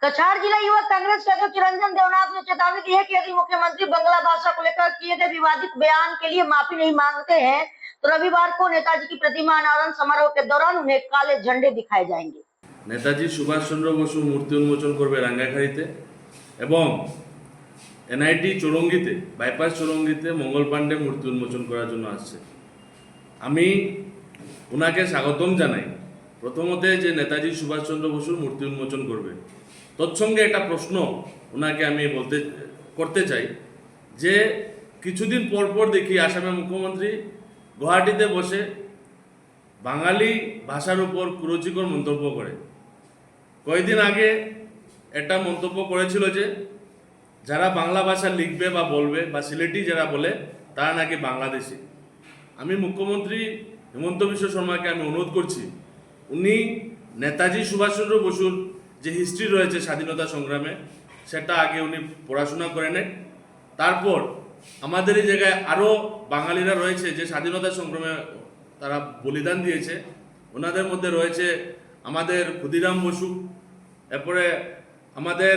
कछार जिला युवक कांग्रेस के अध्यक्ष चिरंजन देवनाथ ने चेतावनी दी है कि यदि मुख्यमंत्री बांग्ला भाषा को लेकर किए गए विवादित बयान के लिए माफी नहीं मांगते हैं तो रविवार को नेताजी की प्रतिमा अनावरण समारोह के दौरान उन्हें काले झंडे दिखाए जाएंगे। नेताजी सुभाष चंद्र बसु मूर्ति उन्मोचन करবে রাঙ্গাখাড়িতে এবং এনআইটি চৌরঙ্গিতে বাইপাস চৌরঙ্গিতে মঙ্গল পাণ্ডে মূর্তি উন্মোচন করার জন্য আসছে। আমি ওনাকে স্বাগতম জানাই। প্রথমতে যে নেতাজি সুভাষ চন্দ্র বসুর মূর্তি উন্মোচন করবে তৎসঙ্গে একটা প্রশ্ন ওনাকে আমি করতে চাই যে কিছুদিন পর পর দেখি আসামের মুখ্যমন্ত্রী গুয়াহাটিতে বসে বাঙালি ভাষার উপর কুরুচিকর মন্তব্য করে। কয়েকদিন আগে একটা মন্তব্য করেছিল যে যারা বাংলা ভাষা লিখবে বা বলবে বা সিলেটি যারা বলে তারা নাকি বাংলাদেশি। আমি মুখ্যমন্ত্রী হিমন্ত বিশ্ব শর্মাকে আমি অনুরোধ করছি উনি নেতাজি সুভাষচন্দ্র বসুর যে হিস্ট্রি রয়েছে স্বাধীনতা সংগ্রামে সেটা আগে উনি পড়াশোনা করে নেন, তারপর আমাদের এই জায়গায় আরও বাঙালিরা রয়েছে যে স্বাধীনতা সংগ্রামে তারা বলিদান দিয়েছে। ওনাদের মধ্যে রয়েছে আমাদের ক্ষুদিরাম বসু, এরপরে আমাদের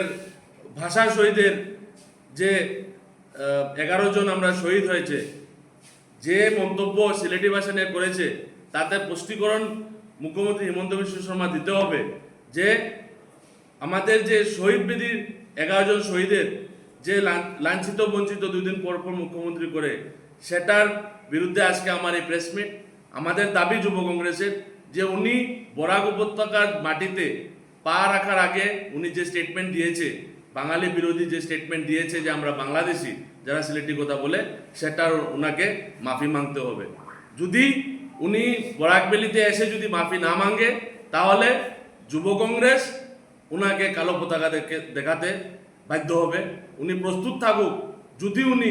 ভাষা শহীদের যে 11 জন আমরা শহীদ হয়েছে। যে মন্তব্য সিলেটি ভাষা নিয়ে করেছে তাতে স্পষ্টীকরণ মুখ্যমন্ত্রী হিমন্ত বিশ্ব শর্মা দিতে হবে যে আমাদের যে শহীদ বেদির 11 জন শহীদের যে লাঞ্ছিত বঞ্চিত দুদিন পর পর মুখ্যমন্ত্রী করে সেটার বিরুদ্ধে আজকে আমার এই প্রেসমিট। আমাদের দাবি যুব কংগ্রেসের যে উনি বরাক উপত্যকার মাটিতে পা রাখার আগে উনি যে স্টেটমেন্ট দিয়েছে বাঙালি বিরোধী যে স্টেটমেন্ট দিয়েছে যে আমরা বাংলাদেশি যারা সিলেটি কথা বলে সেটার ওনাকে মাফি মাংতে হবে। যদি উনি বরাকবেলিতে এসে যদি মাফি না মাঙ্গে তাহলে যুব কংগ্রেস ওনাকে কালো পতাকা দেখাতে বাধ্য হবে। উনি প্রস্তুত থাকুক, যদি উনি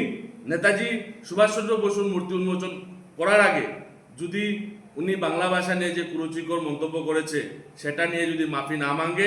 নেতাজি সুভাষচন্দ্র বসুর মূর্তি উন্মোচন করার আগে যদি উনি বাংলা ভাষা নিয়ে যে কুরুচিকর মন্তব্য করেছে সেটা নিয়ে যদি মাফি না মাঙ্গে